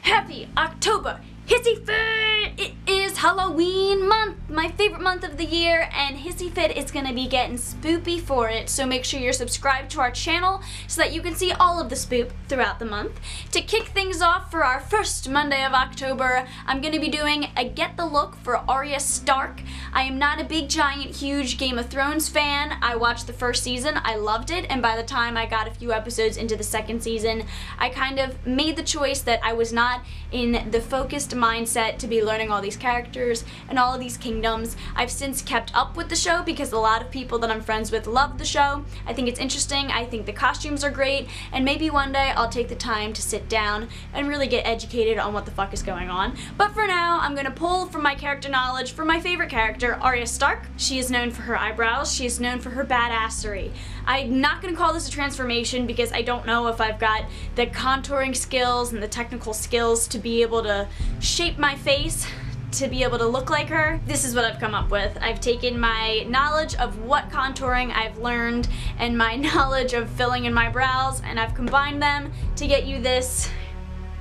Happy October! HISSYFIT! It is Halloween month, my favorite month of the year, and HISSYFIT is going to be getting spoopy for it, so make sure you're subscribed to our channel so that you can see all of the spoop throughout the month. To kick things off for our first Monday of October, I'm going to be doing a Get the Look for Arya Stark. I am not a big, giant, huge Game of Thrones fan. I watched the first season, I loved it, and by the time I got a few episodes into the second season, I kind of made the choice that I was not in the focused mindset to be learning all these characters and all of these kingdoms. I've since kept up with the show because a lot of people that I'm friends with love the show. I think it's interesting, I think the costumes are great, and maybe one day I'll take the time to sit down and really get educated on what the fuck is going on. But for now, I'm gonna pull from my character knowledge for my favorite character, Arya Stark. She is known for her eyebrows, she is known for her badassery. I'm not gonna call this a transformation because I don't know if I've got the contouring skills and the technical skills to be able to shape my face to be able to look like her. This is what I've come up with. I've taken my knowledge of what contouring I've learned and my knowledge of filling in my brows, and I've combined them to get you this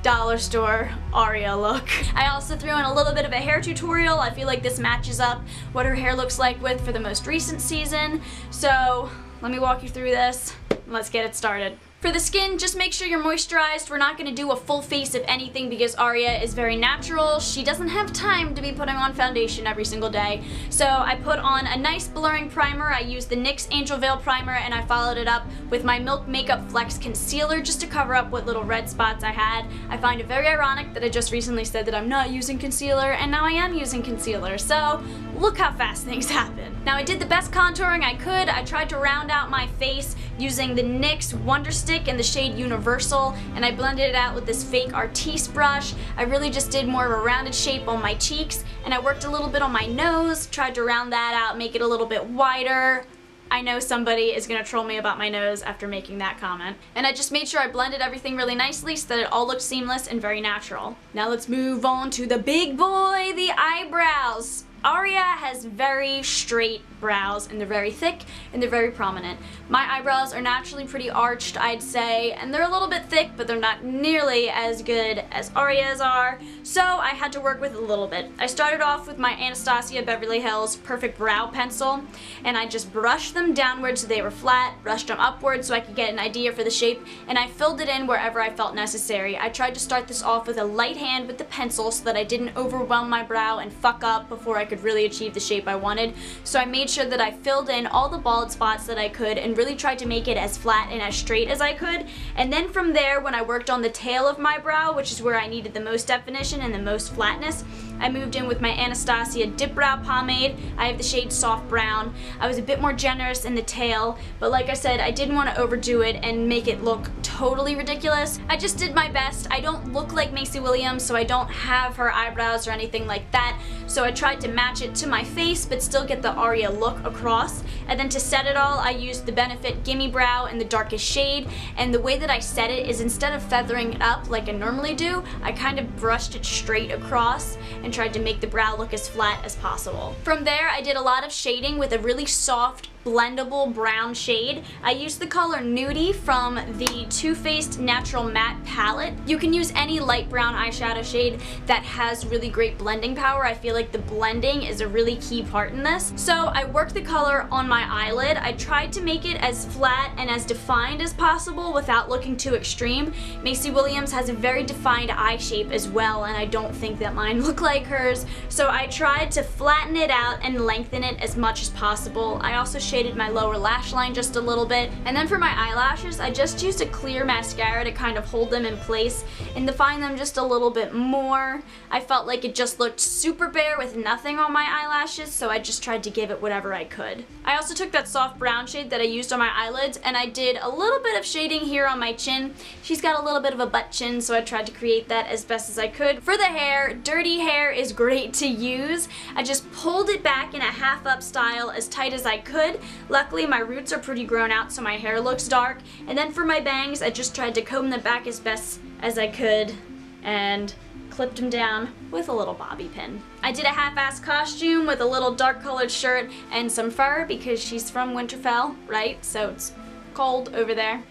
dollar store Arya look. I also threw in a little bit of a hair tutorial. I feel like this matches up what her hair looks like with for the most recent season. So let me walk you through this and let's get it started. For the skin, just make sure you're moisturized. We're not going to do a full face of anything because Arya is very natural. She doesn't have time to be putting on foundation every single day. So I put on a nice blurring primer. I used the NYX Angel Veil primer and I followed it up with my Milk Makeup Flex Concealer just to cover up what little red spots I had. I find it very ironic that I just recently said that I'm not using concealer and now I am using concealer. So look how fast things happen. Now I did the best contouring I could. I tried to round out my face using the NYX Wonder Stick in the shade Universal, and I blended it out with this fake Artiste brush. I really just did more of a rounded shape on my cheeks, and I worked a little bit on my nose, tried to round that out, make it a little bit wider. I know somebody is gonna troll me about my nose after making that comment. And I just made sure I blended everything really nicely so that it all looked seamless and very natural. Now let's move on to the big boy, the eyebrows. Arya has very straight brows, and they're very thick and they're very prominent. My eyebrows are naturally pretty arched, I'd say, and they're a little bit thick, but they're not nearly as good as Arya's are, so I had to work with it a little bit. I started off with my Anastasia Beverly Hills Perfect Brow Pencil, and I just brushed them downward so they were flat, brushed them upward so I could get an idea for the shape, and I filled it in wherever I felt necessary. I tried to start this off with a light hand with the pencil so that I didn't overwhelm my brow and fuck up before I could really achieve the shape I wanted. So I made sure that I filled in all the bald spots that I could and really tried to make it as flat and as straight as I could. And then from there, when I worked on the tail of my brow, which is where I needed the most definition and the most flatness, I moved in with my Anastasia Dip Brow Pomade. I have the shade Soft Brown. I was a bit more generous in the tail, but like I said, I didn't want to overdo it and make it look totally ridiculous. I just did my best. I don't look like Maisie William, so I don't have her eyebrows or anything like that, so I tried to match it to my face but still get the Arya look across. And then to set it all, I used the Benefit Gimme Brow in the darkest shade, and the way that I set it is instead of feathering it up like I normally do, I kind of brushed it straight across and tried to make the brow look as flat as possible. From there, I did a lot of shading with a really soft, blendable brown shade. I used the color Nudie from the Too Faced Natural Matte Palette. You can use any light brown eyeshadow shade that has really great blending power. I feel like the blending is a really key part in this. So I worked the color on my eyelid. I tried to make it as flat and as defined as possible without looking too extreme. Maisie Williams has a very defined eye shape as well, and I don't think that mine look like hers. So I tried to flatten it out and lengthen it as much as possible. I also shaded my lower lash line just a little bit, and then for my eyelashes I just used a clear mascara to kind of hold them in place and define them just a little bit more. I felt like it just looked super bare with nothing on my eyelashes, so I just tried to give it whatever I could. I also took that soft brown shade that I used on my eyelids and I did a little bit of shading here on my chin. She's got a little bit of a butt chin, so I tried to create that as best as I could. For the hair, dirty hair is great to use. I just pulled it back in a half up style as tight as I could. Luckily my roots are pretty grown out so my hair looks dark, and then for my bangs I just tried to comb them back as best as I could and clipped them down with a little bobby pin. I did a half-ass costume with a little dark colored shirt and some fur because she's from Winterfell, right? So it's cold over there.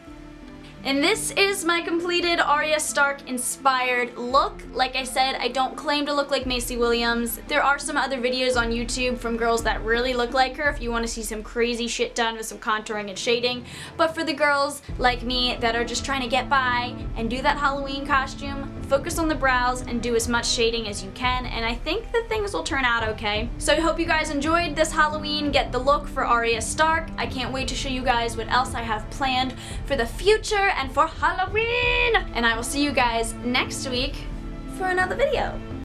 And this is my completed Arya Stark inspired look. Like I said, I don't claim to look like Maisie Williams. There are some other videos on YouTube from girls that really look like her if you want to see some crazy shit done with some contouring and shading. But for the girls like me that are just trying to get by and do that Halloween costume, focus on the brows and do as much shading as you can, and I think that things will turn out okay. So I hope you guys enjoyed this Halloween Get the Look for Arya Stark. I can't wait to show you guys what else I have planned for the future and for Halloween! And I will see you guys next week for another video.